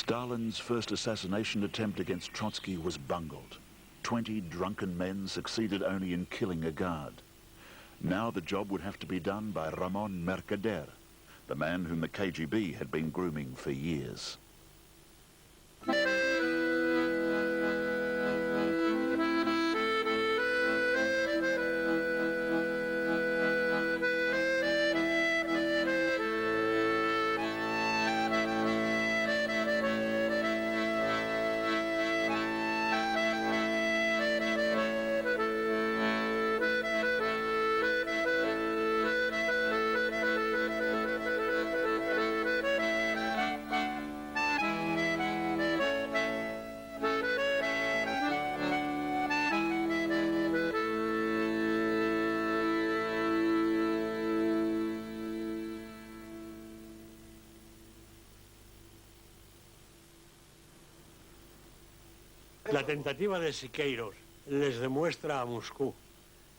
Stalin's first assassination attempt against Trotsky was bungled. 20 drunken men succeeded only in killing a guard. Now the job would have to be done by Ramon Mercader, the man whom the KGB had been grooming for years. La tentativa de Siqueiros les demuestra a Moscú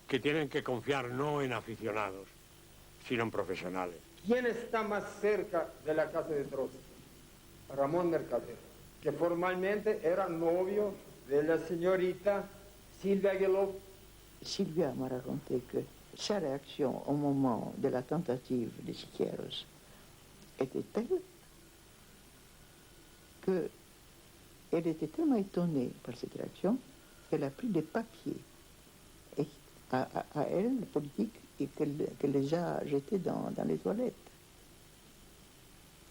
que tienen que confiar no en aficionados, sino en profesionales. ¿Quién está más cerca de la casa de Trotsky? Ramón Mercader, que formalmente era novio de la señorita Sylvia Gelov. Sylvia m'a raconté que sa réaction au moment de la tentative de Siqueiros était telle que elle était tellement étonnée par cette réaction qu'elle a pris des papiers à elle, la politique, et qu'elle les a jetés dans les toilettes.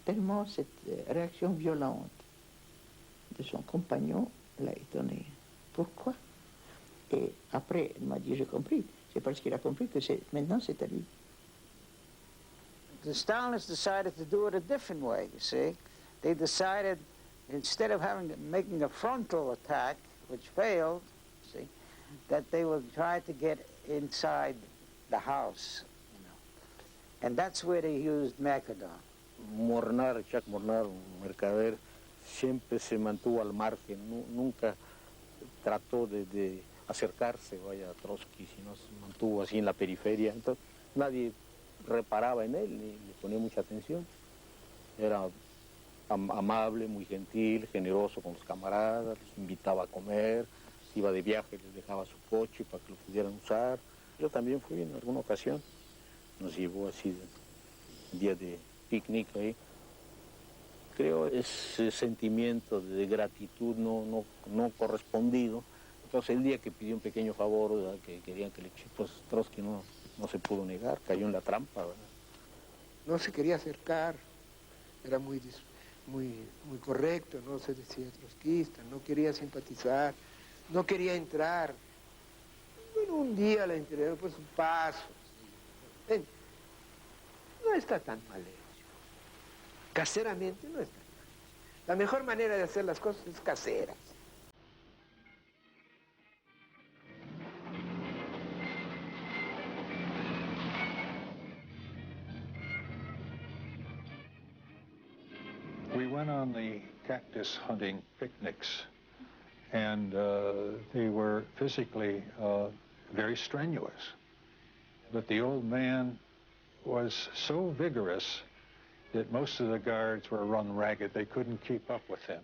Tellement cette réaction violente de son compagnon l'a étonnée. Pourquoi? Et après, elle m'a dit, j'ai compris. C'est parce qu'il a compris que maintenant c'est à lui. The Stalinists decided to do it a different way, you see. They decided, instead of making a frontal attack, which failed, see, that they would try to get inside the house, you know. And that's where they used Mercader. Mornar, Jacques Mornar, Mercader, siempre se mantuvo al margen, nunca trató de acercarse, vaya, a Trotsky, sino se mantuvo así en la periferia. Entonces nadie reparaba en él, ni le ponía mucha atención. Era amable, muy gentil, generoso con los camaradas, los invitaba a comer, iba de viaje, les dejaba su coche para que lo pudieran usar. Yo también fui en alguna ocasión, nos llevó así de día de picnic ahí. Creo ese sentimiento de gratitud no correspondido. Entonces el día que pidió un pequeño favor, ¿verdad?, que querían que le eche, pues Trotsky no se pudo negar, cayó en la trampa, ¿verdad? No se quería acercar, era muy correcto, no se decía trotskista, no quería simpatizar, no quería entrar. Bueno, un día le entregó pues un paso. ¿Sí? No está tan mal hecho. Caseramente no está tan mal hecho. La mejor manera de hacer las cosas es caseras. We went on the cactus hunting picnics, and they were physically very strenuous. But the old man was so vigorous that most of the guards were run ragged. They couldn't keep up with him.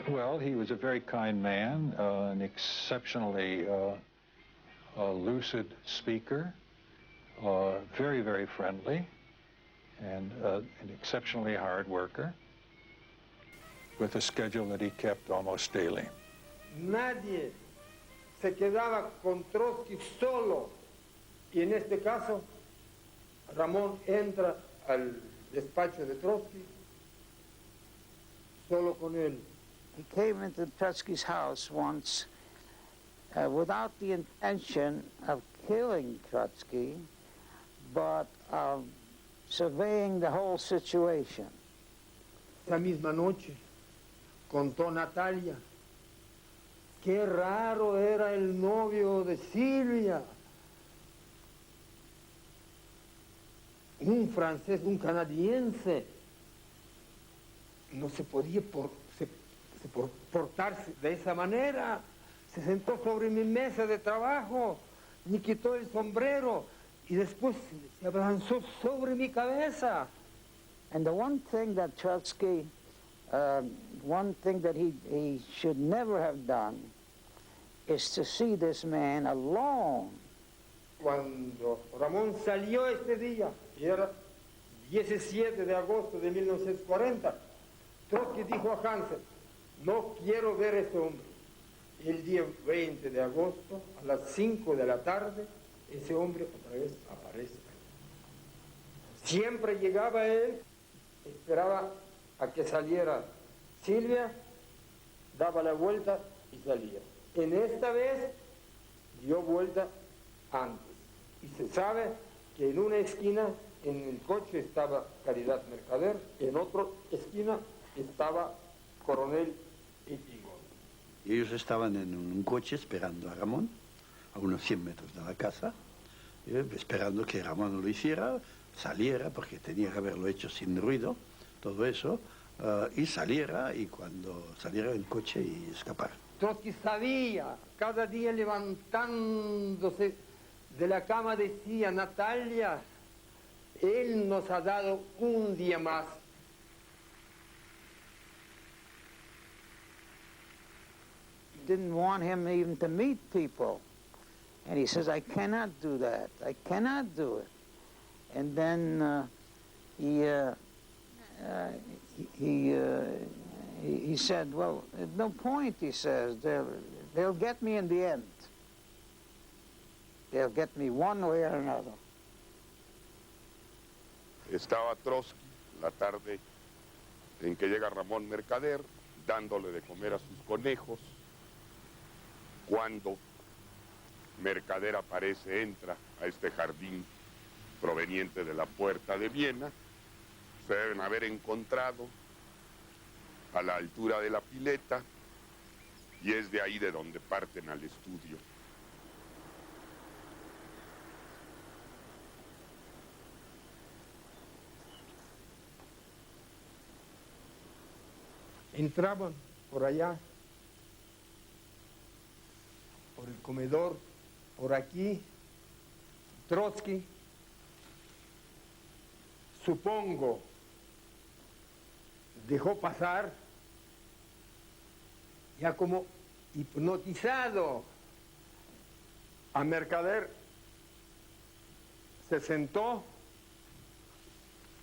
Well, he was a very kind man, an exceptionally lucid speaker, very, very friendly, and an exceptionally hard worker, with a schedule that he kept almost daily. Nadie se quedaba con Trotsky solo, y en este caso, Ramón entra al despacho de Trotsky solo con él. He came into Trotsky's house once without the intention of killing Trotsky, but of surveying the whole situation. Esa misma noche contó Natalia, qué raro era el novio de Silvia. un francés, un canadiense, no se podía portarse de esa manera. Se sentó sobre mi mesa de trabajo, me quitó el sombrero y después se abalanzó sobre mi cabeza. And the one thing that Trotsky, one thing that he should never have done is to see this man alone. Cuando Ramón salió este día, y era 17 de agosto de 1940, Trotsky dijo a Hansen, no quiero ver a este hombre. El día 20 de agosto, a las 5 de la tarde, ese hombre otra vez aparece. Siempre llegaba él, esperaba a que saliera Silvia, daba la vuelta y salía. En esta vez dio vuelta antes. Y se sabe que en una esquina, en el coche estaba Caridad Mercader, en otra esquina estaba Coronel Itigo. Y ellos estaban en un coche esperando a Ramón, a unos 100 metros de la casa, esperando que Ramón lo hiciera, saliera, porque tenía que haberlo hecho sin ruido, todo eso, y saliera, y cuando saliera del coche y escapar. Trotsky sabía, cada día levantándose de la cama decía, Natalia, él nos ha dado un día más. Didn't want him even to meet people. And he says, I cannot do that. I cannot do it. And then he said, well, there's no point, he says. They'll get me in the end. They'll get me one way or another. Estaba Trotsky la tarde en que llega Ramón Mercader, dándole de comer a sus conejos, cuando Mercader aparece, entra a este jardín proveniente de la Puerta de Viena. Se deben haber encontrado a la altura de la pileta y es de ahí de donde parten al estudio. Entraban por allá, por el comedor, por aquí, Trotsky, supongo, dejó pasar, ya como hipnotizado, a Mercader, se sentó,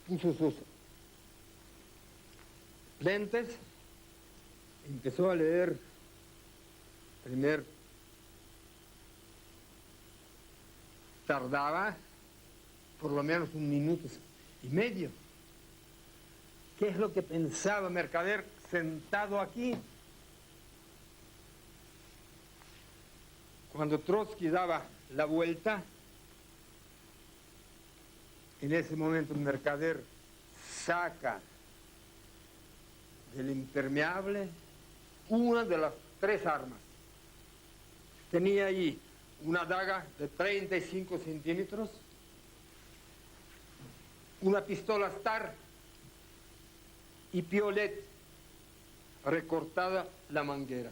puso sus lentes, empezó a leer tardaba por lo menos 1 minuto y medio. ¿Qué es lo que pensaba Mercader sentado aquí? Cuando Trotsky daba la vuelta, en ese momento Mercader saca del impermeable una de las 3 armas. Tenía allí una daga de 35 centímetros, una pistola Star y piolet recortada la manguera.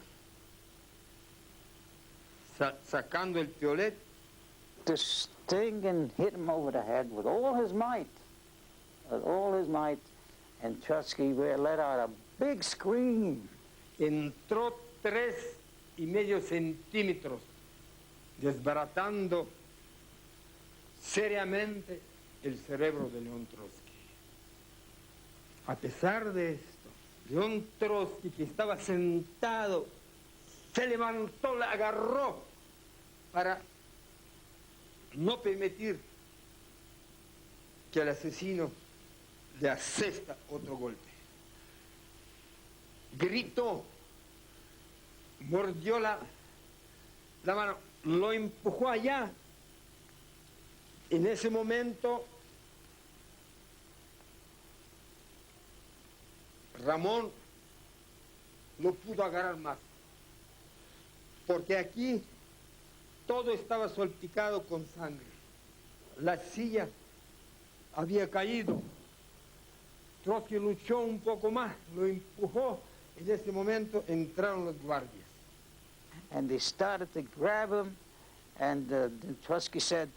Sacando el piolet, This thing and hit him over the head with all his might, and Trotsky let out a big scream. entró 3,5 centímetros, desbaratando seriamente el cerebro de León Trotsky. A pesar de esto, León Trotsky, que estaba sentado, se levantó, la agarró para no permitir que el asesino le asesta otro golpe. Gritó, mordió la mano, lo empujó allá. En ese momento, Ramón no pudo agarrar más, porque aquí todo estaba salpicado con sangre. La silla había caído. Trotsky luchó un poco más, lo empujó. En ese momento entraron los guardias. And they started to grab him, and Trotsky said,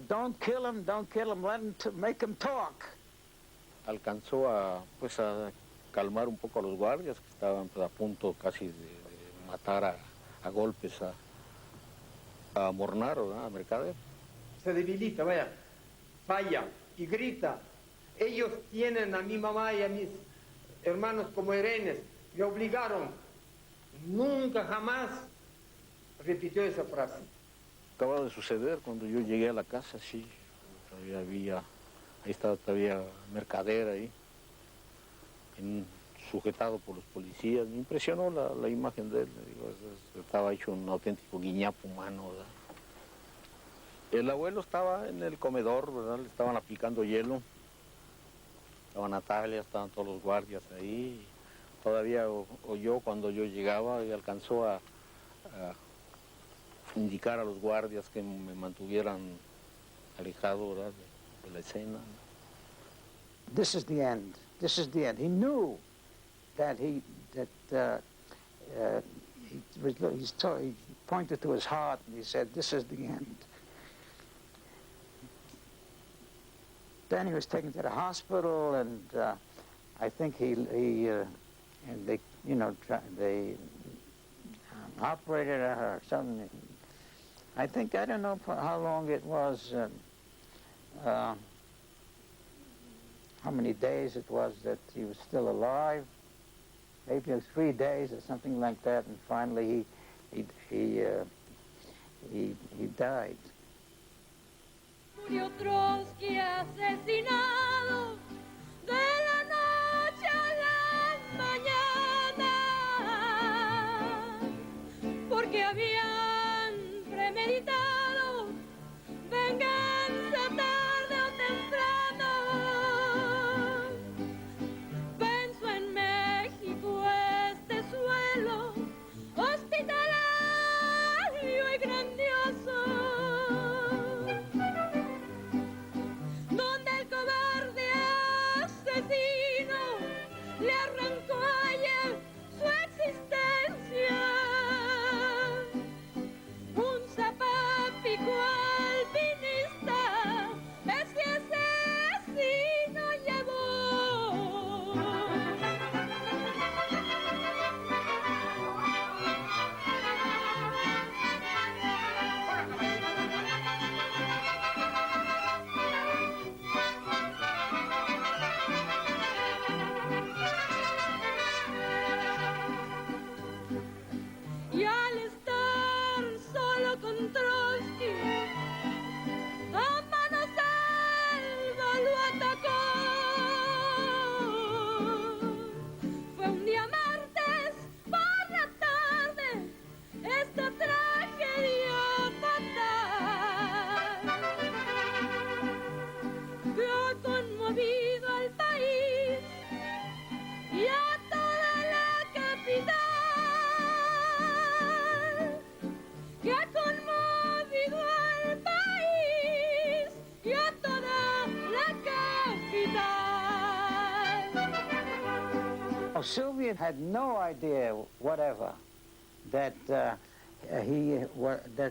don't kill him, let him make him talk. Alcanzó a calmar un poco a los guardias que estaban pues, a punto casi de matar a golpes a Mornaro, ¿no? A Mercader. Se debilita, vaya y grita. Ellos tienen a mi mamá y a mis hermanos como rehenes. Me obligaron. Nunca jamás repitió esa frase. Acaba de suceder cuando yo llegué a la casa, sí, todavía ahí estaba todavía Mercader ahí, sujetado por los policías. Me impresionó la imagen de él, digo, estaba hecho un auténtico guiñapo humano, ¿verdad? El abuelo estaba en el comedor, ¿verdad? Le estaban aplicando hielo, estaba Natalia, estaban todos los guardias ahí. Todavía oyó cuando yo llegaba y alcanzó a indicar a los guardias que me mantuvieran alejado, ¿verdad? de la escena. This is the end. This is the end. He knew that he pointed to his heart and he said, "This is the end." Then he was taken to the hospital, and I think and they, you know, they operated her or something. I think, I don't know how long it was, how many days it was that he was still alive. Maybe it was 3 days or something like that, and finally he died. Murió Trotsky asesinado de la noche a la mañana, porque habían premeditado venganza tarde o temprano. Pensó en México este suelo hospitalario y grandioso, le arrancó ayer su existencia. Un zapápico alpinista ese asesino llevó. Y al estar solo con Trotsky, a mano salva lo atacó. Fue un día martes por la tarde esta tragedia fatal que ha conmovido al país y a toda la capital. Que ha conmovido al país y a toda la capital. Oh, Sylvia had no idea whatever that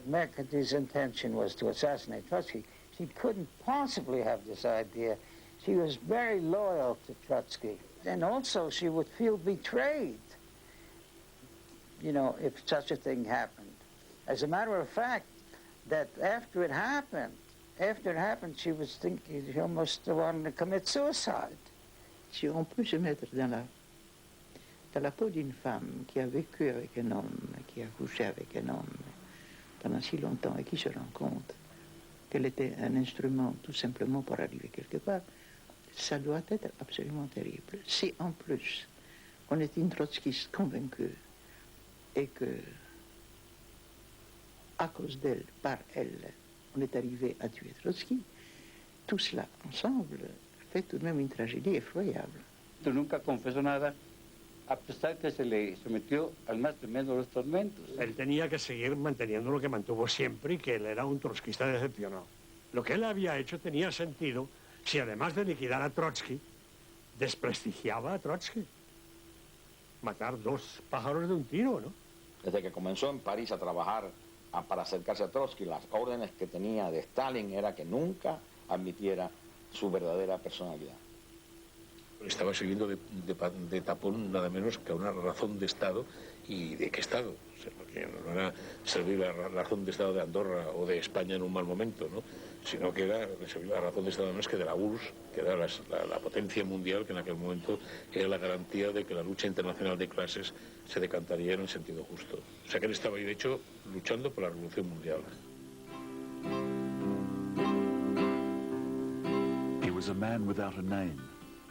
Mercader's intention was to assassinate Trotsky. She couldn't possibly have this idea. She was very loyal to Trotsky, and also she would feel betrayed, you know, if such a thing happened. As a matter of fact, that after it happened, she was thinking she almost wanted to commit suicide. Si on peut se mettre dans la peau d'une femme qui a vécu avec un homme, qui a couché avec un homme pendant si longtemps et qui se rend compte qu'elle était un instrument tout simplement pour arriver quelque part, ça doit être absolument terrible. Si en plus on est une trotskiste convaincue et que à cause d'elle, par elle, on est arrivé à tuer Trotsky, tout cela ensemble fait tout de même une tragédie effroyable. Nunca confesó nada, a pesar que se le sometió al más tremendo de los tormentos. Él tenía que seguir manteniendo lo que mantuvo siempre y que él era un trotskista decepcionado. Lo que él había hecho tenía sentido si además de liquidar a Trotsky, desprestigiaba a Trotsky? Matar dos pájaros de un tiro, ¿no? Desde que comenzó en París a trabajar para acercarse a Trotsky, las órdenes que tenía de Stalin era que nunca admitiera su verdadera personalidad. Estaba sirviendo de tapón nada menos que a una razón de Estado. ¿Y de qué Estado? O sea, porque no era servir la razón de Estado de Andorra o de España en un mal momento, ¿no? Sino que era servir la razón de Estado más que de la URSS, que era la potencia mundial, que en aquel momento era la garantía de que la lucha internacional de clases se decantaría en el sentido justo. O sea que él estaba ahí, de hecho, luchando por la revolución mundial. He was a man without a name,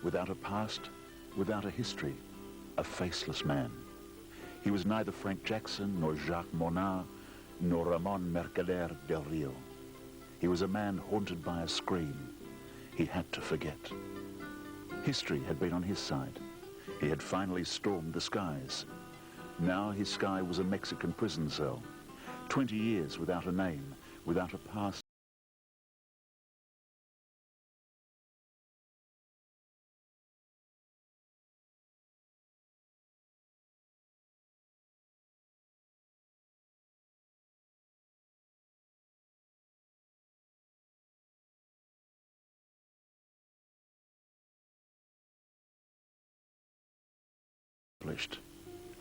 without a past, without a history, a faceless man. He was neither Frank Jackson, nor Jacques Monard, nor Ramon Mercader del Rio. He was a man haunted by a scream. He had to forget. History had been on his side. He had finally stormed the skies. Now his sky was a Mexican prison cell. 20 years without a name, without a past.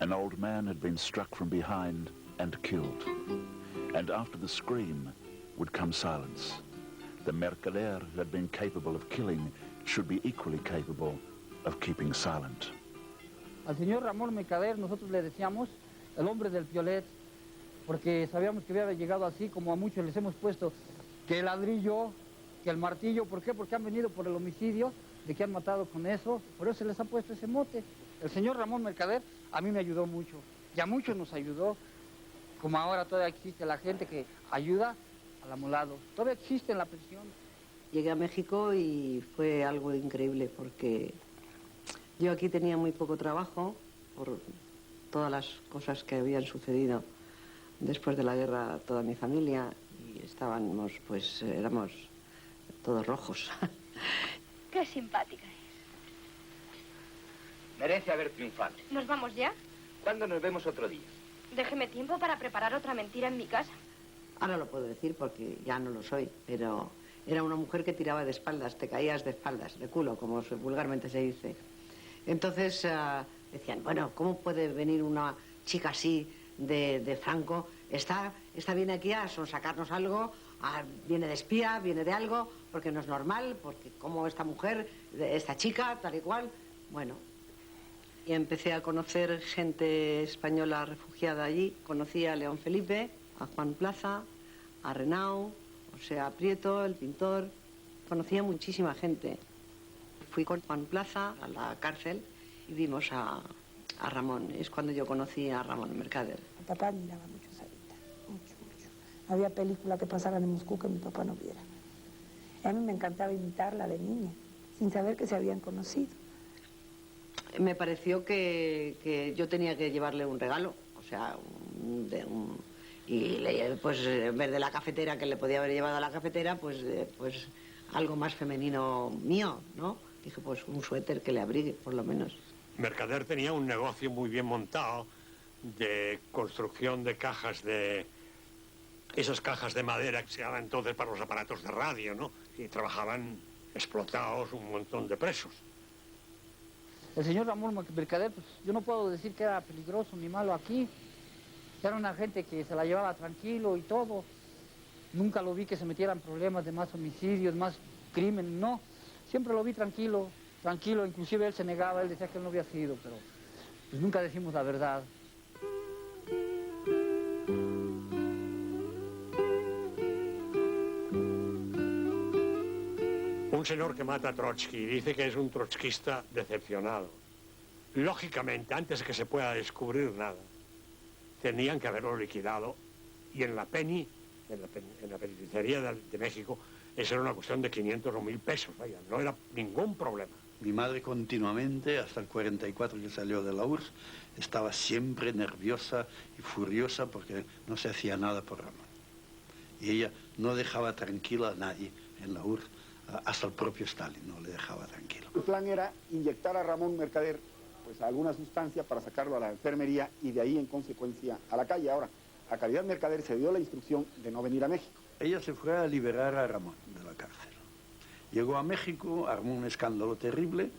An old man had been struck from behind and killed. And after the scream would come silence. The Mercader who had been capable of killing should be equally capable of keeping silent. Al señor Ramón Mercader nosotros le decíamos el hombre del piolet, porque sabíamos que había llegado así, como a muchos les hemos puesto que el ladrillo, que el martillo. ¿Por qué? Porque han venido por el homicidio, de que han matado con eso, por eso se les ha puesto ese mote. El señor Ramón Mercader a mí me ayudó mucho, y a muchos nos ayudó, como ahora todavía existe la gente que ayuda al amolado, todavía existe en la prisión. Llegué a México y fue algo increíble, porque yo aquí tenía muy poco trabajo por todas las cosas que habían sucedido después de la guerra, toda mi familia, y estábamos, pues, éramos todos rojos. Qué simpática es. Merece haber triunfado. ¿Nos vamos ya? ¿Cuándo nos vemos otro día? Déjeme tiempo para preparar otra mentira en mi casa. Ahora lo puedo decir porque ya no lo soy, pero era una mujer que tiraba de espaldas, te caías de espaldas, de culo, como vulgarmente se dice. Entonces decían, bueno, ¿cómo puede venir una chica así de Franco? Está viene aquí a sonsacarnos algo, viene de espía, viene de algo, porque no es normal, porque como esta mujer, esta chica, tal y cual. Bueno, y empecé a conocer gente española refugiada allí. Conocí a León Felipe, a Juan Plaza, a Renau, o sea, a Prieto, el pintor. Conocí a muchísima gente. Fui con Juan Plaza a la cárcel y vimos a Ramón. Es cuando yo conocí a Ramón Mercader. Mi papá admiraba mucho a Sarita, mucho, mucho. Había películas que pasaban en Moscú que mi papá no viera. Y a mí me encantaba imitarla de niña, sin saber que se habían conocido. Me pareció que yo tenía que llevarle un regalo, o sea, pues en vez de la cafetera que le podía haber llevado a la cafetera, pues algo más femenino mío, ¿no? Dije, pues un suéter que le abrigue, por lo menos. Mercader tenía un negocio muy bien montado de construcción de cajas de... esas cajas de madera que se daban entonces para los aparatos de radio, ¿no? Y trabajaban explotados un montón de presos. El señor Ramón Mercader, pues yo no puedo decir que era peligroso ni malo aquí. Era una gente que se la llevaba tranquilo y todo. Nunca lo vi que se metiera en problemas de más homicidios, más crimen, no. Siempre lo vi tranquilo, tranquilo. Inclusive él se negaba, él decía que él no había sido, pero pues nunca decimos la verdad. Un señor que mata a Trotsky y dice que es un trotskista decepcionado. Lógicamente, antes de que se pueda descubrir nada, tenían que haberlo liquidado. Y en la PENI, en la penitenciaría de México, eso era una cuestión de 500 o 1000 pesos, vaya, no era ningún problema. Mi madre continuamente, hasta el 44 que salió de la URSS, estaba siempre nerviosa y furiosa porque no se hacía nada por Ramón. Y ella no dejaba tranquila a nadie en la URSS hasta el propio Stalin no le dejaba tranquilo. El plan era inyectar a Ramón Mercader pues, alguna sustancia para sacarlo a la enfermería y de ahí en consecuencia a la calle. Ahora, a Caridad Mercader se dio la instrucción de no venir a México. Ella se fue a liberar a Ramón de la cárcel. Llegó a México, armó un escándalo terrible,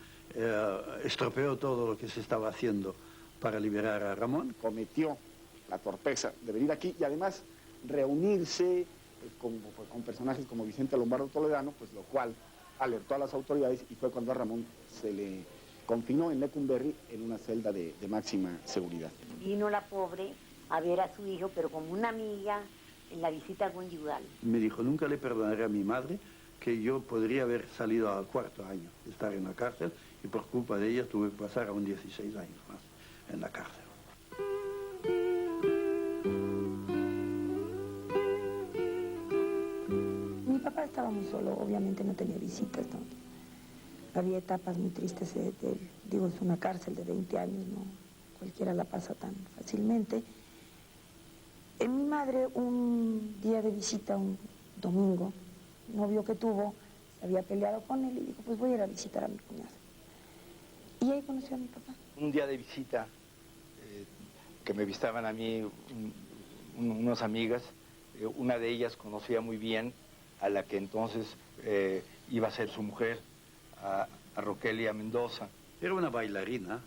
estropeó todo lo que se estaba haciendo para liberar a Ramón. Cometió la torpeza de venir aquí y además reunirse con personajes como Vicente Lombardo Toledano, pues lo cual alertó a las autoridades y fue cuando a Ramón se le confinó en Lecumberri en una celda de máxima seguridad. Vino la pobre a ver a su hijo, pero como una amiga en la visita conyugal. Me dijo, nunca le perdonaré a mi madre que yo podría haber salido al 4º año de estar en la cárcel y por culpa de ella tuve que pasar aún 16 años más en la cárcel. Mi papá estaba muy solo, obviamente no tenía visitas, ¿no? Había etapas muy tristes, digo, es una cárcel de 20 años, no cualquiera la pasa tan fácilmente. Mi madre, un día de visita, un domingo, novio que tuvo, se había peleado con él y dijo, pues voy a ir a visitar a mi cuñada. Y ahí conoció a mi papá. Un día de visita, que me visitaban a mí unas amigas, una de ellas conocía muy bien a la que entonces iba a ser su mujer, a Roquelia Mendoza. Era una bailarina,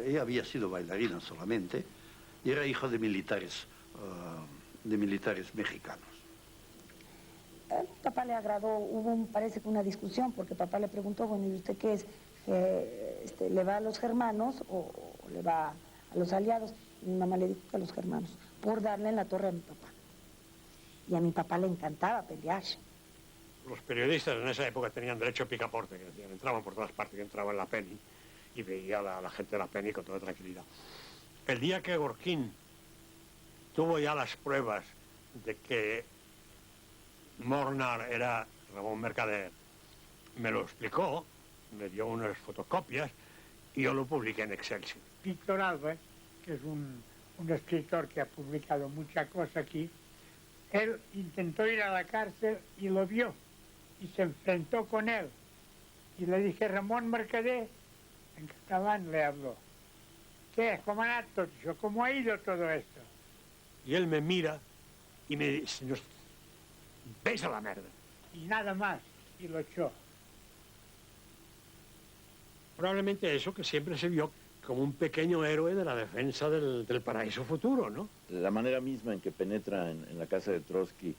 ella había sido bailarina solamente, y era hijo de militares mexicanos. A mi papá le agradó, hubo parece que una discusión, porque papá le preguntó, bueno, ¿y usted qué es? ¿Le va a los germanos o le va a los aliados? Y mi mamá le dijo que a los germanos, por darle en la torre a mi papá. Y a mi papá le encantaba pelear. Los periodistas en esa época tenían derecho a picaporte, que decían, entraban por todas partes, que entraban en la Penny y veía a la gente de la Penny con toda tranquilidad. El día que Gorkin tuvo ya las pruebas de que Mornar era Ramón Mercader, me lo explicó, me dio unas fotocopias y yo lo publiqué en Excelsior. Víctor Alba, que es un escritor que ha publicado mucha cosa aquí, él intentó ir a la cárcel y lo vio y se enfrentó con él. Y le dije, Ramón Mercader, en catalán le habló. ¿Qué? ¿Cómo ha ido? ¿Cómo ha ido todo esto? Y él me mira y me dice, ves a la merda. Y nada más, y lo echó. Probablemente eso que siempre se vio como un pequeño héroe de la defensa del paraíso futuro, ¿no? La manera misma en que penetra en la casa de Trotsky,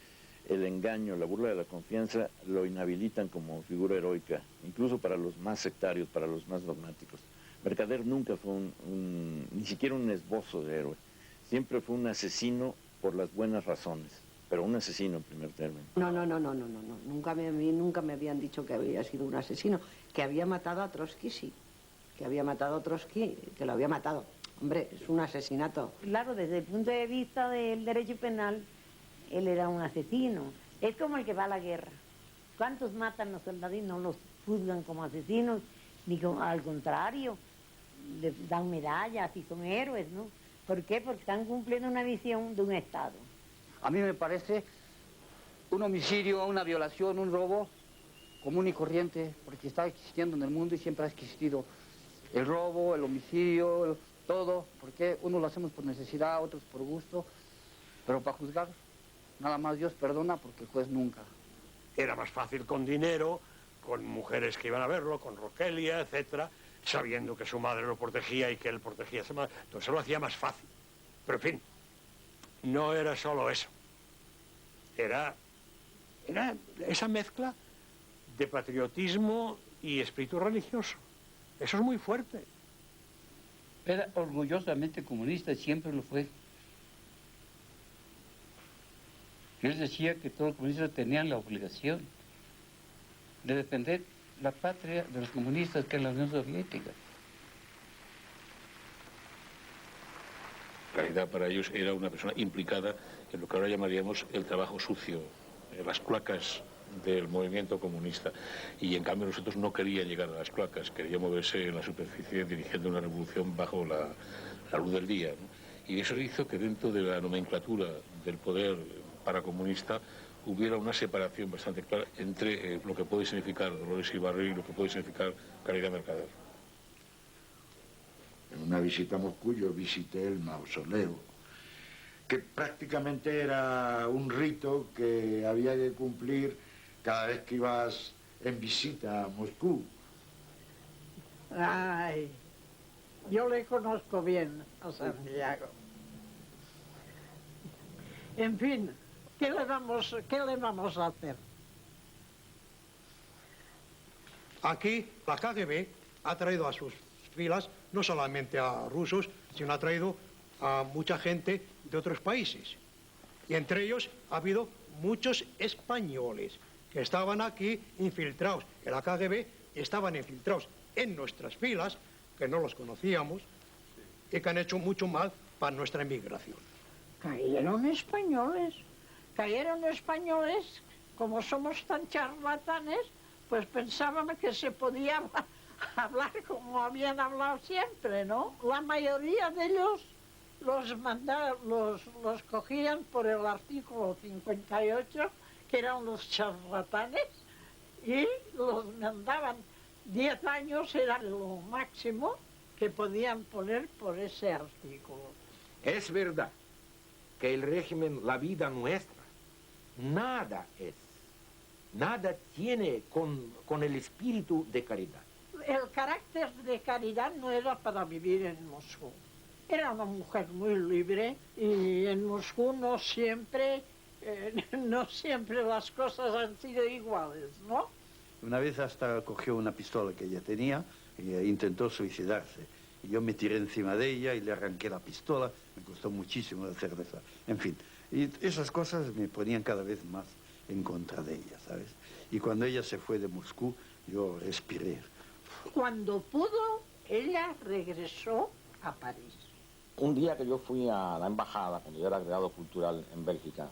el engaño, la burla de la confianza, lo inhabilitan como figura heroica, incluso para los más sectarios, para los más dogmáticos. Mercader nunca fue ni siquiera un esbozo de héroe. Siempre fue un asesino por las buenas razones, pero un asesino en primer término. No. Nunca me habían dicho que había sido un asesino. Que había matado a Trotsky, sí. Que había matado a Trotsky, que lo había matado. Hombre, es un asesinato. Claro, desde el punto de vista del derecho penal, él era un asesino. Es como el que va a la guerra. ¿Cuántos matan los soldados y no los juzgan como asesinos? Al contrario, les dan medallas y son héroes, ¿no? ¿Por qué? Porque están cumpliendo una misión de un Estado. A mí me parece un homicidio, una violación, un robo común y corriente, porque está existiendo en el mundo y siempre ha existido el robo, el homicidio, todo, porque unos lo hacemos por necesidad, otros por gusto, pero para juzgar, nada más Dios perdona porque el juez nunca. Era más fácil con dinero, con mujeres que iban a verlo, con Roquelia, etcétera, sabiendo que su madre lo protegía y que él protegía a su madre. Entonces se lo hacía más fácil. Pero en fin, no era solo eso. Era esa mezcla de patriotismo y espíritu religioso. Eso es muy fuerte. Era orgullosamente comunista, siempre lo fue. Él decía que todos los comunistas tenían la obligación de defender la patria de los comunistas, que es la Unión Soviética. Caridad para ellos era una persona implicada en lo que ahora llamaríamos el trabajo sucio, las cloacas del movimiento comunista. Y en cambio nosotros no queríamos llegar a las cloacas, queríamos moverse en la superficie dirigiendo una revolución bajo la luz del día, ¿no? Y eso hizo que dentro de la nomenclatura del poder paracomunista hubiera una separación bastante clara entre lo que puede significar Dolores Ibarri y lo que puede significar Caridad Mercader. En una visita a Moscú yo visité el mausoleo, que prácticamente era un rito que había que cumplir cada vez que ibas en visita a Moscú. Ay, yo le conozco bien a Santiago. En fin, ¿qué le vamos a hacer? Aquí la KGB ha traído a sus filas no solamente a rusos, sino ha traído a mucha gente de otros países. Y entre ellos ha habido muchos españoles que estaban aquí infiltrados en la KGB, estaban infiltrados en nuestras filas, que no los conocíamos, y que han hecho mucho mal para nuestra emigración. Cayeron españoles, como somos tan charlatanes, pues pensábamos que se podía hablar como habían hablado siempre, ¿no? La mayoría de ellos los cogían por el artículo 58, que eran los charlatanes, y los mandaban 10 años, era lo máximo que podían poner por ese artículo. Es verdad que el régimen, la vida nuestra, nada tiene con el espíritu de caridad. El carácter de caridad no era para vivir en Moscú. Era una mujer muy libre y en Moscú no siempre las cosas han sido iguales, ¿no? Una vez hasta cogió una pistola que ella tenía e intentó suicidarse. Y yo me tiré encima de ella y le arranqué la pistola. Me costó muchísimo la cerveza. En fin, y esas cosas me ponían cada vez más en contra de ella, ¿sabes? Y cuando ella se fue de Moscú, yo respiré. Cuando pudo, ella regresó a París. Un día que yo fui a la embajada, cuando yo era agregado cultural en Bélgica,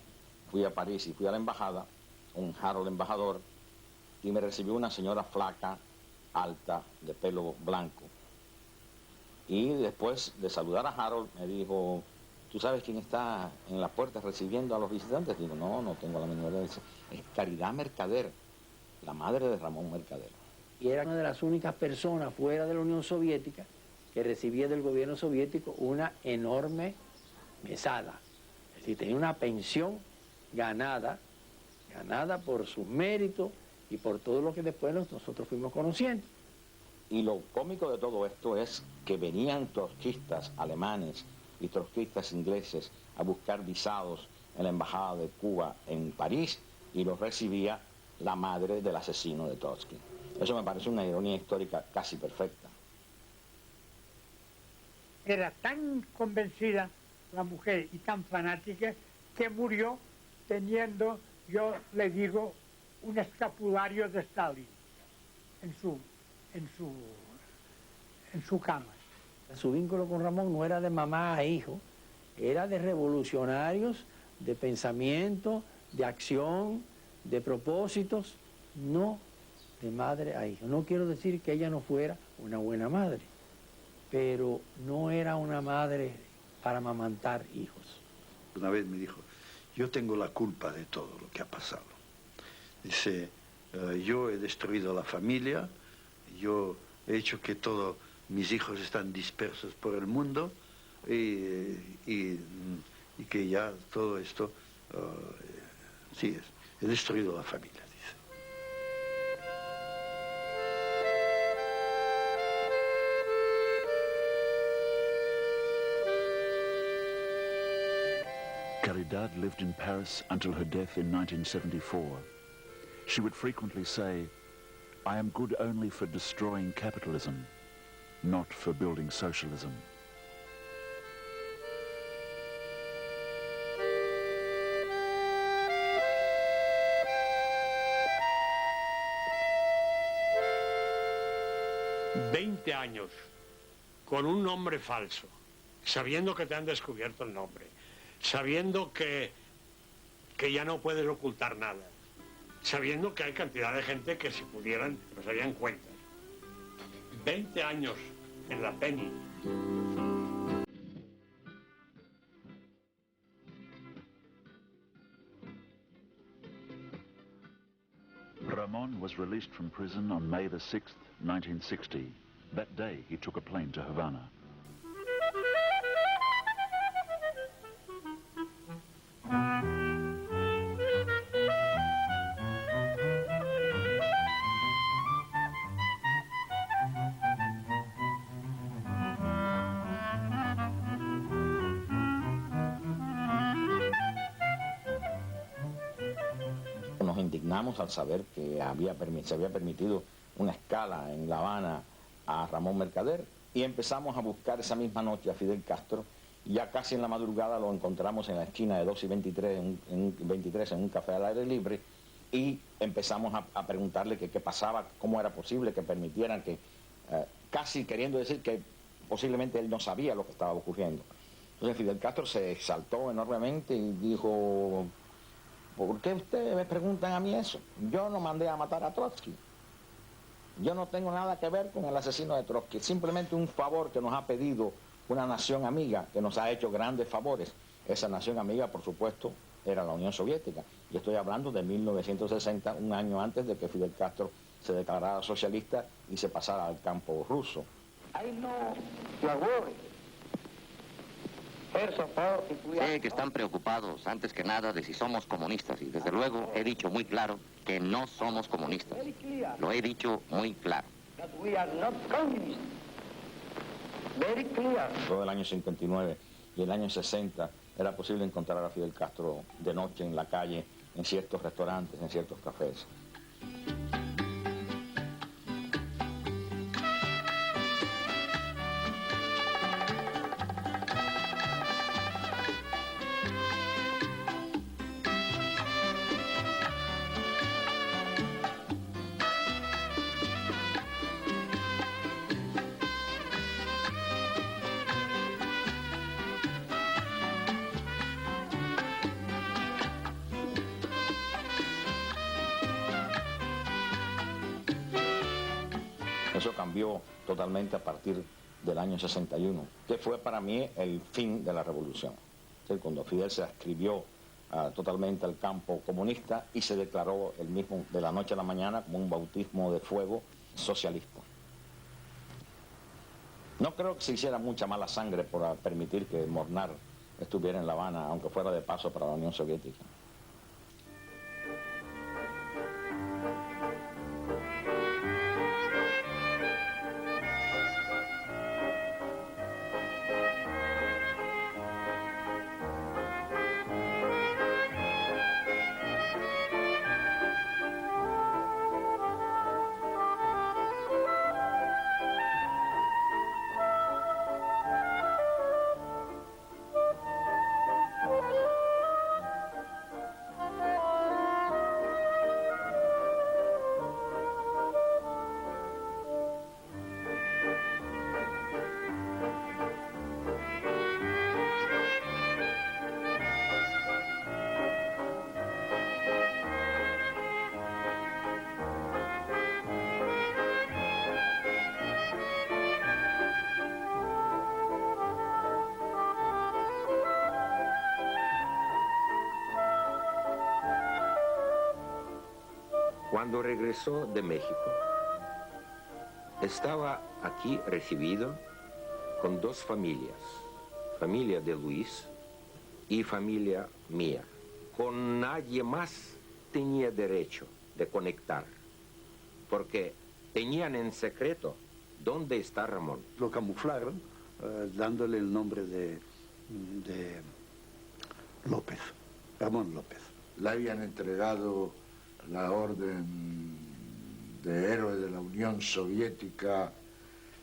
fui a París y fui a la embajada, un Harold embajador, y me recibió una señora flaca, alta, de pelo blanco. Y después de saludar a Harold, me dijo, ¿tú sabes quién está en la puerta recibiendo a los visitantes? Digo, no tengo la menor idea. Dice, es Caridad Mercader, la madre de Ramón Mercader. Y era una de las únicas personas fuera de la Unión Soviética que recibía del gobierno soviético una enorme mesada. Es decir, tenía una pensión ganada por sus méritos y por todo lo que después nosotros fuimos conociendo. Y lo cómico de todo esto es que venían trotskistas alemanes y trotskistas ingleses a buscar visados en la embajada de Cuba en París y los recibía la madre del asesino de Trotsky. Eso me parece una ironía histórica casi perfecta. Era tan convencida la mujer y tan fanática que murió teniendo, yo le digo, un escapulario de Stalin en su cama. Su vínculo con Ramón no era de mamá a hijo, era de revolucionarios, de pensamiento, de acción, de propósitos, no de madre a hijo. No quiero decir que ella no fuera una buena madre, pero no era una madre para amamantar hijos. Una vez me dijo, yo tengo la culpa de todo lo que ha pasado. Dice, yo he destruido la familia, yo he hecho que todos mis hijos están dispersos por el mundo y que ya todo esto, sí, he destruido la familia, dice. Caridad lived in Paris until her death in 1974. She would frequently say, I am good only for destroying capitalism, not for building socialism. «20 años con un nombre falso, sabiendo que te han descubierto el nombre, sabiendo que ya no puedes ocultar nada, sabiendo que hay cantidad de gente que si pudieran nos harían cuenta. 20 años en la Penny. Ramon was released from prison on May the 6th, 1960. That day, he took a plane to Havana. Nos indignamos al saber que se había permitido una escala en La Habana a Ramón Mercader y empezamos a buscar esa misma noche a Fidel Castro. Ya casi en la madrugada lo encontramos en la esquina de 2 y 23 en un café al aire libre y empezamos a preguntarle qué pasaba, cómo era posible que permitieran que, casi queriendo decir que posiblemente él no sabía lo que estaba ocurriendo. Entonces Fidel Castro se exaltó enormemente y dijo: ¿por qué ustedes me preguntan a mí eso? Yo no mandé a matar a Trotsky. Yo no tengo nada que ver con el asesino de Trotsky. Simplemente un favor que nos ha pedido una nación amiga que nos ha hecho grandes favores. Esa nación amiga, por supuesto, era la Unión Soviética. Y estoy hablando de 1960, un año antes de que Fidel Castro se declarara socialista y se pasara al campo ruso. Sé que están preocupados antes que nada de si somos comunistas y desde luego he dicho muy claro que no somos comunistas. Lo he dicho muy claro. Todo el año 59 y el año 60 era posible encontrar a Fidel Castro de noche en la calle, en ciertos restaurantes, en ciertos cafés. Eso cambió totalmente a partir del año 61, que fue para mí el fin de la revolución. Cuando Fidel se adscribió totalmente al campo comunista y se declaró el mismo de la noche a la mañana como un bautismo de fuego socialista. No creo que se hiciera mucha mala sangre por permitir que Mornar estuviera en La Habana, aunque fuera de paso para la Unión Soviética. Cuando regresó de México, estaba aquí recibido con dos familias, familia de Luis y familia mía. Con nadie más tenía derecho de conectar, porque tenían en secreto dónde está Ramón. Lo camuflaron dándole el nombre de López, Ramón López. Le habían entregado la orden de héroe de la Unión Soviética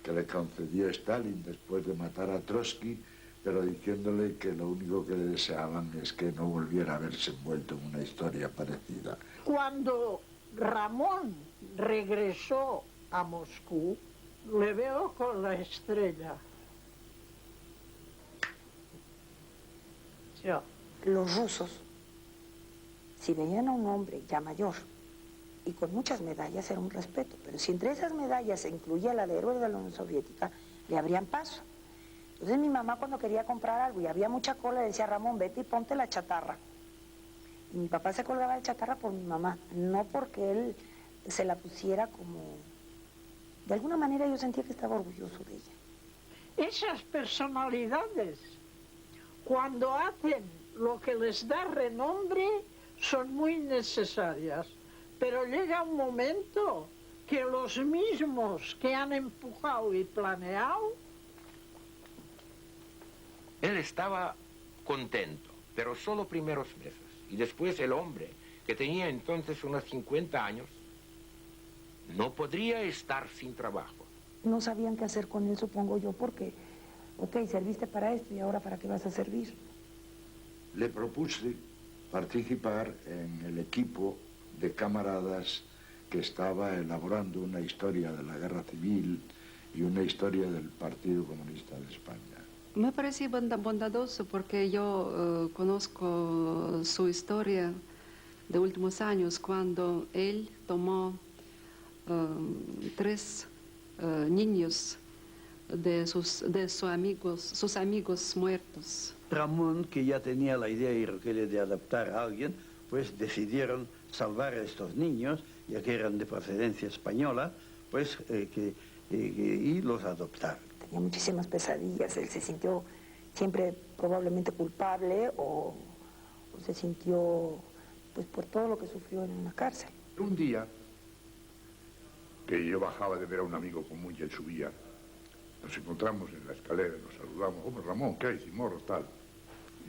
que le concedió Stalin después de matar a Trotsky, pero diciéndole que lo único que le deseaban es que no volviera a verse envuelto en una historia parecida. Cuando Ramón regresó a Moscú, le veo con la estrella. Yo. Los rusos, si veían a un hombre ya mayor y con muchas medallas, era un respeto, pero si entre esas medallas se incluía la de héroe de la Unión Soviética, le abrían paso. Entonces mi mamá, cuando quería comprar algo y había mucha cola, le decía: Ramón, vete y ponte la chatarra. Y mi papá se colgaba de chatarra por mi mamá, no porque él se la pusiera como... De alguna manera yo sentía que estaba orgulloso de ella. Esas personalidades, cuando hacen lo que les da renombre, son muy necesarias. Pero llega un momento que los mismos que han empujado y planeado... Él estaba contento, pero solo primeros meses. Y después el hombre, que tenía entonces unos 50 años, no podría estar sin trabajo. No sabían qué hacer con él, supongo yo, porque, ok, serviste para esto y ahora ¿para qué vas a servir? Le propuse participar en el equipo de camaradas que estaba elaborando una historia de la guerra civil y una historia del Partido Comunista de España. Me pareció bondadoso porque yo conozco su historia de últimos años, cuando él tomó 3 niños de sus amigos muertos. Ramón, que ya tenía la idea y Rogelio de adoptar a alguien, pues decidieron salvar a estos niños, ya que eran de procedencia española, pues y los adoptaron. Tenía muchísimas pesadillas, él se sintió siempre probablemente culpable o se sintió pues por todo lo que sufrió en una cárcel. Un día que yo bajaba de ver a un amigo común y él subía, nos encontramos en la escalera, nos saludamos, hombre Ramón, ¿qué hay? Simorro, tal.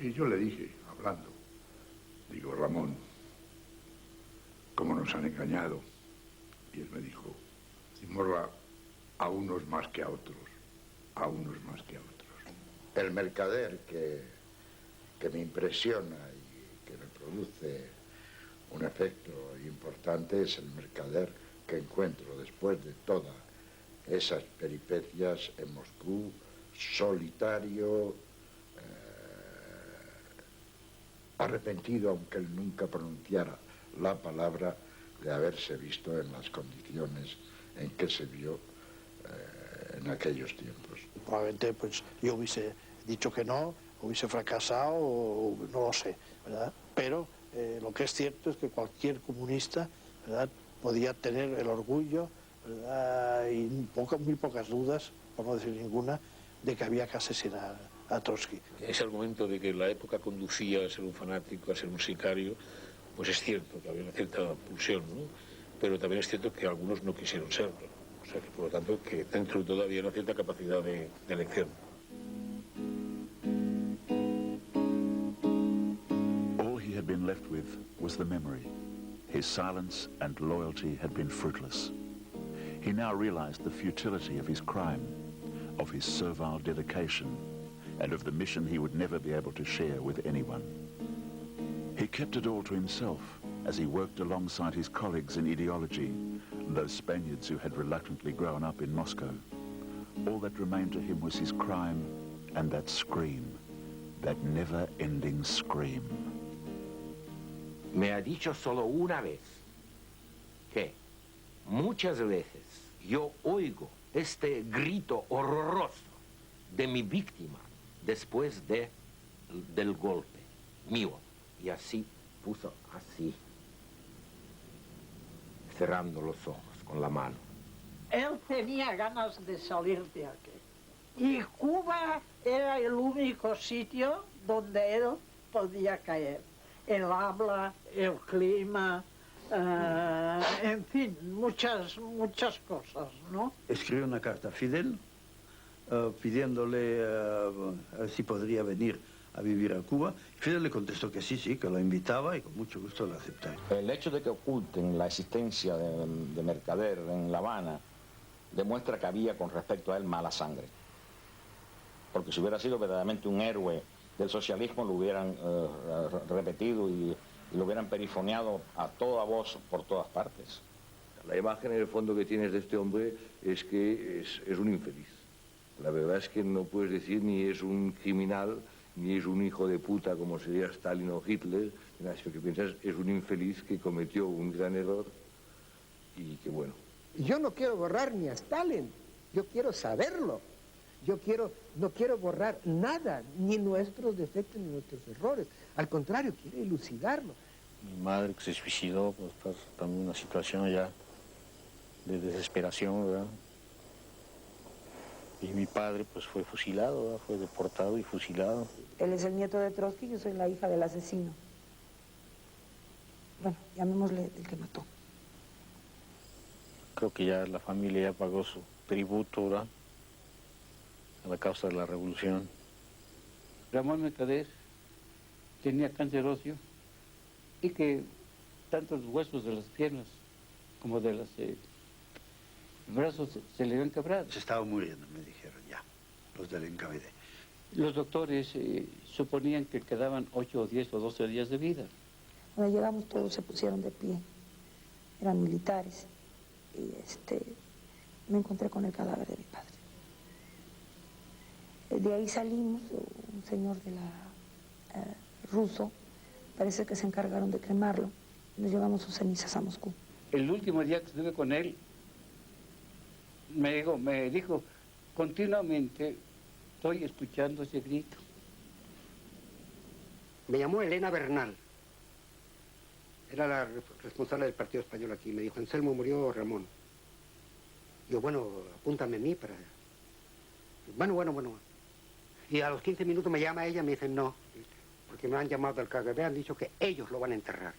Y yo le dije, hablando, digo, Ramón, ¿cómo nos han engañado? Y él me dijo, Simorra, a unos más que a otros, a unos más que a otros. El mercader que me impresiona y que me produce un efecto importante es el mercader que encuentro después de todas esas peripecias en Moscú, solitario, arrepentido, aunque él nunca pronunciara la palabra, de haberse visto en las condiciones en que se vio en aquellos tiempos. Probablemente pues yo hubiese dicho que no, hubiese fracasado, o no lo sé, ¿verdad? Pero lo que es cierto es que cualquier comunista, ¿verdad?, podía tener el orgullo, ¿verdad?, y muy pocas dudas, por no decir ninguna, de que había que asesinar a Trotsky. Ese argumento de que la época conducía a ser un fanático, a ser un sicario, pues es cierto que había una cierta pulsión, ¿no? Pero también es cierto que algunos no quisieron serlo. O sea que, por lo tanto, que dentro de todo había una cierta capacidad de elección. All he had been left with was the memory. His silence and loyalty had been fruitless. He now realized the futility of his crime, of his servile dedication, and of the mission he would never be able to share with anyone. He kept it all to himself as he worked alongside his colleagues in ideology, those Spaniards who had reluctantly grown up in Moscow. All that remained to him was his crime and that scream, that never-ending scream. Me ha dicho solo una vez que muchas veces yo oigo este grito horroroso de mi víctima después del golpe mío. Y así puso así, cerrando los ojos con la mano. Él tenía ganas de salir de aquí. Y Cuba era el único sitio donde él podía caer. El habla, el clima, en fin, muchas cosas, ¿no? Escribió una carta a Fidel pidiéndole si podría venir a vivir a Cuba. Fidel le contestó que sí, que lo invitaba y con mucho gusto lo aceptaría. El hecho de que oculten la existencia de Mercader en La Habana demuestra que había con respecto a él mala sangre. Porque si hubiera sido verdaderamente un héroe del socialismo, lo hubieran repetido y lo hubieran perifoneado a toda voz por todas partes. La imagen en el fondo que tienes de este hombre es que es un infeliz. La verdad es que no puedes decir ni es un criminal, ni es un hijo de puta como sería Stalin o Hitler, sino que piensas es un infeliz que cometió un gran error y que bueno. Yo no quiero borrar ni a Stalin, yo quiero saberlo. No quiero borrar nada, ni nuestros defectos ni nuestros errores. Al contrario, quiero elucidarlo. Mi madre que se suicidó, pues está en una situación ya de desesperación, ¿verdad? Y mi padre pues fue fusilado, ¿verdad? Fue deportado y fusilado. Él es el nieto de Trotsky, yo soy la hija del asesino. Bueno, llamémosle el que mató. Creo que ya la familia ya pagó su tributo, ¿verdad? A la causa de la revolución. Ramón Mercader tenía cáncer óseo y que tanto los huesos de las piernas como de los brazos se le habían quebrado. Se estaba muriendo, me dijeron ya, los del NKVD. Los doctores suponían que quedaban 8 o 10 o 12 días de vida. Cuando llegamos todos se pusieron de pie, eran militares, y me encontré con el cadáver de mi padre. De ahí salimos, un señor de la ruso, parece que se encargaron de cremarlo, y nos llevamos sus cenizas a Moscú. El último día que estuve con él, me dijo, continuamente estoy escuchando ese grito. Me llamó Elena Bernal. Era la responsable del Partido Español aquí. Me dijo, Anselmo, murió Ramón. Yo, bueno, apúntame a mí para... Bueno. Y a los 15 minutos me llama ella y me dice, no, porque me han llamado del KGB, han dicho que ellos lo van a enterrar.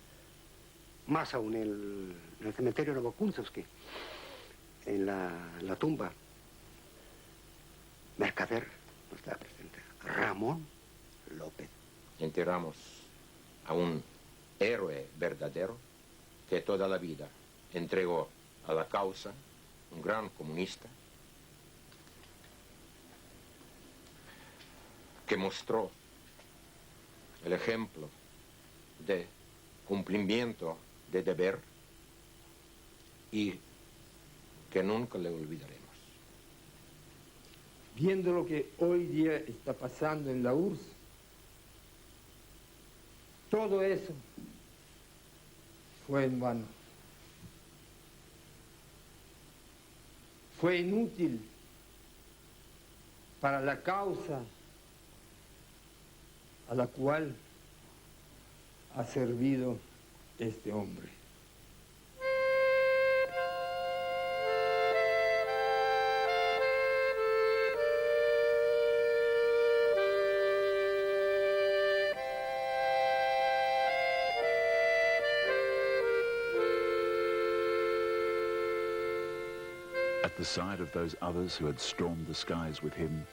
Más aún, en el cementerio de Novokuntsevsky, en la tumba, Mercader no estaba presente. Ramón López. Enterramos a un héroe verdadero que toda la vida entregó a la causa, un gran comunista, que mostró el ejemplo de cumplimiento de deber y que nunca le olvidaremos. Viendo lo que hoy día está pasando en la URSS, todo eso fue en vano. Fue inútil para la causa a la cual ha servido este hombre. At the side of those others who had stormed the skies with him,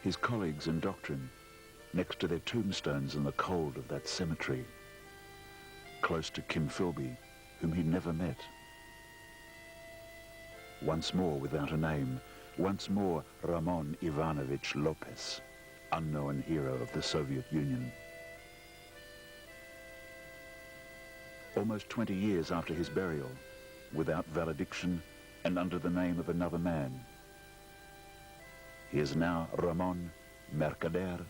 his colleagues in doctrine, next to their tombstones in the cold of that cemetery, close to Kim Philby, whom he'd never met. Once more without a name, once more Ramon Ivanovich Lopez, unknown hero of the Soviet Union. Almost 20 years after his burial, without valediction and under the name of another man, he is now Ramon Mercader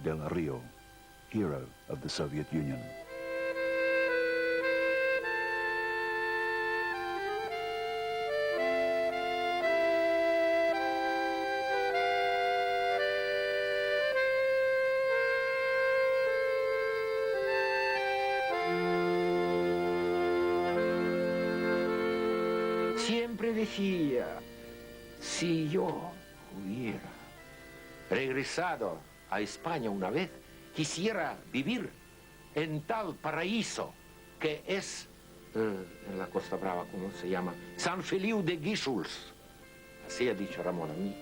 del Rio, hero of the Soviet Union. Siempre decía, si yo hubiera regresado a España una vez, quisiera vivir en tal paraíso que es en la Costa Brava, ¿cómo se llama? San Feliu de Guíxols. Así ha dicho Ramón a mí.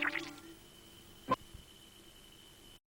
Thank you.